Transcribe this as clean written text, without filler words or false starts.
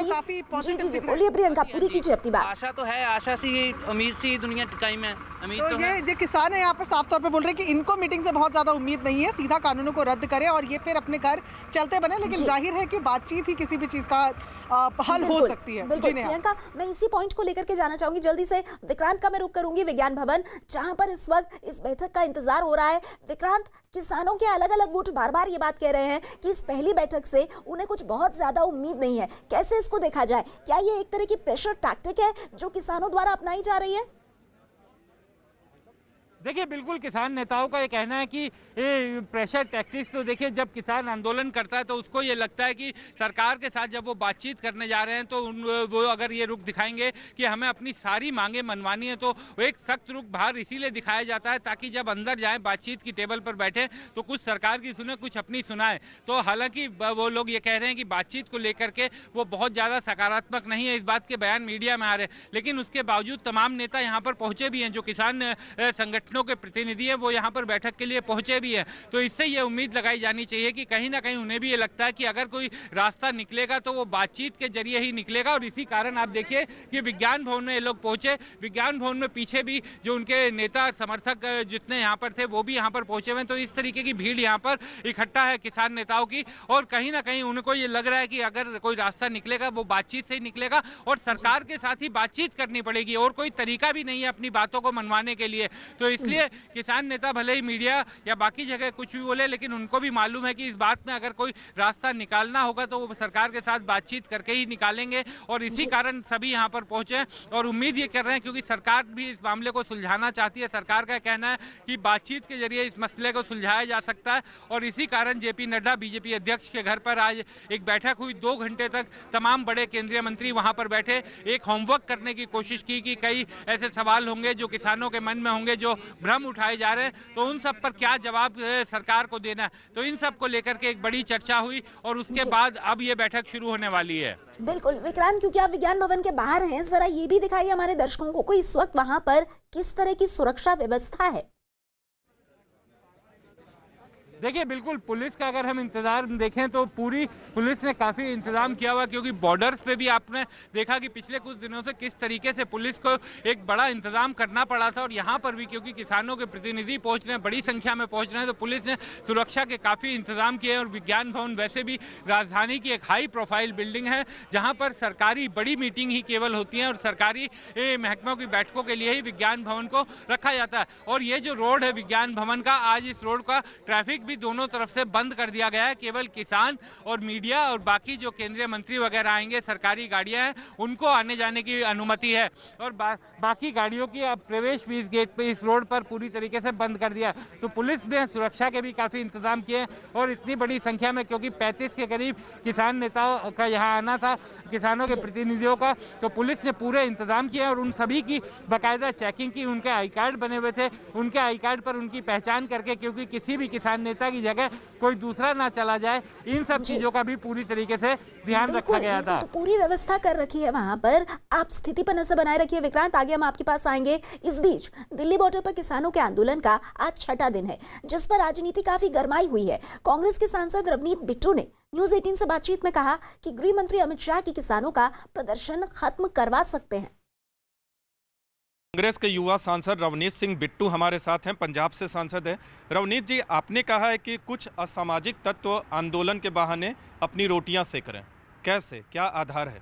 काफी पॉजिटिव जी बोलिए प्रियंका, पूरी कीजिए अपनी बात। आशा तो है, आशा सी उम्मीद सी दुनिया कायम है, उम्मीद तो ये है। जो किसान है यहाँ पर साफ तौर पे बोल रहे हैं कि इनको मीटिंग से बहुत ज्यादा उम्मीद नहीं है, सीधा कानूनों को रद्द करें और ये फिर अपने घर चलते बने, लेकिन जाहिर है कि बातचीत ही किसी भी चीज का हल हो सकती है। बिल्कुल प्रियंका, मैं इसी पॉइंट को लेकर के जाना चाहूंगी जल्दी से। विक्रांत का मैं रुख करूंगी विज्ञान भवन, जहां पर इस वक्त इस बैठक का इंतजार हो रहा है। विक्रांत, किसानों के अलग अलग गुट बार बार ये बात कह रहे हैं कि इस पहली बैठक से उन्हें कुछ बहुत ज्यादा उम्मीद नहीं है। कैसे इसको देखा जाए? क्या ये एक तरह की प्रेशर टैक्टिक है जो किसानों द्वारा अपनाई जा रही है? देखिए, बिल्कुल किसान नेताओं का ये कहना है कि ये प्रेशर टैक्टिक्स, तो देखिए जब किसान आंदोलन करता है तो उसको ये लगता है कि सरकार के साथ जब वो बातचीत करने जा रहे हैं तो वो अगर ये रुख दिखाएंगे कि हमें अपनी सारी मांगे मनवानी है, तो एक सख्त रुख बाहर इसीलिए दिखाया जाता है ताकि जब अंदर जाए बातचीत की टेबल पर बैठे तो कुछ सरकार की सुने, कुछ अपनी सुनाए। तो हालांकि वो लोग ये कह रहे हैं कि बातचीत को लेकर के वो बहुत ज़्यादा सकारात्मक नहीं है, इस बात के बयान मीडिया में आ रहे हैं, लेकिन उसके बावजूद तमाम नेता यहाँ पर पहुंचे भी हैं, जो किसान संगठनों के प्रतिनिधि हैं वो यहाँ पर बैठक के लिए पहुंचे भी हैं। तो इससे ये उम्मीद लगाई जानी चाहिए कि कहीं ना कहीं उन्हें भी ये लगता है कि अगर कोई रास्ता निकलेगा तो वो बातचीत के जरिए ही निकलेगा। और इसी कारण आप देखिए कि विज्ञान भवन में ये लोग पहुंचे। विज्ञान भवन में पीछे भी जो उनके नेता समर्थक जितने यहाँ पर थे वो भी यहाँ पर पहुंचे हुए हैं। तो इस तरीके की भीड़ यहाँ पर इकट्ठा है किसान नेताओं की, और कहीं ना कहीं उनको ये लग रहा है कि अगर कोई रास्ता निकलेगा वो बातचीत से ही निकलेगा और सरकार के साथ ही बातचीत करनी पड़ेगी, और कोई तरीका भी नहीं है अपनी बातों को मनवाने के लिए। तो इसलिए किसान नेता भले ही मीडिया या बाकी जगह कुछ भी बोले, लेकिन उनको भी मालूम है कि इस बात में अगर कोई रास्ता निकालना होगा तो वो सरकार के साथ बातचीत करके ही निकालेंगे, और इसी कारण सभी यहाँ पर पहुंचे और उम्मीद ये कर रहे हैं क्योंकि सरकार भी इस मामले को सुलझाना चाहती है। सरकार का कहना है कि बातचीत के जरिए इस मसले को सुलझाया जा सकता है, और इसी कारण जेपी नड्डा बीजेपी अध्यक्ष के घर पर आज एक बैठक हुई। 2 घंटे तक तमाम बड़े केंद्रीय मंत्री वहां पर बैठे, एक होमवर्क करने की कोशिश की कि कई ऐसे सवाल होंगे जो किसानों के मन में होंगे, जो भ्रम उठाए जा रहे हैं, तो उन सब पर क्या जवाब सरकार को देना है। तो इन सब को लेकर के एक बड़ी चर्चा हुई और उसके बाद अब ये बैठक शुरू होने वाली है। बिल्कुल विक्रांत, क्योंकि आप विज्ञान भवन के बाहर हैं, जरा ये भी दिखाइए हमारे दर्शकों को इस वक्त वहां पर किस तरह की सुरक्षा व्यवस्था है। देखिए, बिल्कुल पुलिस का अगर हम इंतजार देखें तो पूरी पुलिस ने काफ़ी इंतजाम किया हुआ, क्योंकि बॉर्डर्स पे भी आपने देखा कि पिछले कुछ दिनों से किस तरीके से पुलिस को एक बड़ा इंतजाम करना पड़ा था, और यहाँ पर भी क्योंकि किसानों के प्रतिनिधि पहुँच रहे हैं, बड़ी संख्या में पहुँच रहे हैं, तो पुलिस ने सुरक्षा के काफ़ी इंतजाम किए। और विज्ञान भवन वैसे भी राजधानी की एक हाई प्रोफाइल बिल्डिंग है, जहाँ पर सरकारी बड़ी मीटिंग ही केवल होती है और सरकारी महकमों की बैठकों के लिए ही विज्ञान भवन को रखा जाता है। और ये जो रोड है विज्ञान भवन का, आज इस रोड का ट्रैफिक भी दोनों तरफ से बंद कर दिया गया है। केवल किसान और मीडिया और बाकी जो केंद्रीय मंत्री वगैरह आएंगे, सरकारी गाड़ियां हैं, उनको आने जाने की अनुमति है, और बाकी गाड़ियों की अब प्रवेश भी इस गेट पे, इस रोड पर पूरी तरीके से बंद कर दिया। तो पुलिस ने सुरक्षा के भी काफी इंतजाम किए, और इतनी बड़ी संख्या में, क्योंकि 35 के करीब किसान नेताओं का यहाँ आना था, किसानों के प्रतिनिधियों का, तो पुलिस ने पूरे इंतजाम किए और उन सभी की बाकायदा चेकिंग की। उनके आई कार्ड बने हुए थे, उनके आई कार्ड पर उनकी पहचान करके, क्योंकि किसी भी किसान नेता की जगह कोई दूसरा ना चला जाए, इन सब चीजों का भी पूरी तरीके से ध्यान रखा गया था। तो पूरी व्यवस्था कर रखी है वहां पर। आप स्थिति पर नजर बनाए रखिए विक्रांत, आगे हम आपके पास आएंगे। इस बीच दिल्ली बॉर्डर पर किसानों के आंदोलन का आज 6वां दिन है, जिस पर राजनीति काफी गरमाई हुई है। कांग्रेस के सांसद रवनीत बिट्टू ने न्यूज 18 से बातचीत में कहा कि गृह मंत्री अमित शाह की किसानों का प्रदर्शन खत्म करवा सकते हैं। कांग्रेस के युवा सांसद रवनीत सिंह बिट्टू हमारे साथ हैं, पंजाब से सांसद हैं। रवनीत जी, आपने कहा है कि कुछ असामाजिक तत्व आंदोलन के बहाने अपनी रोटियां सेक रहे हैं, कैसे, क्या आधार है?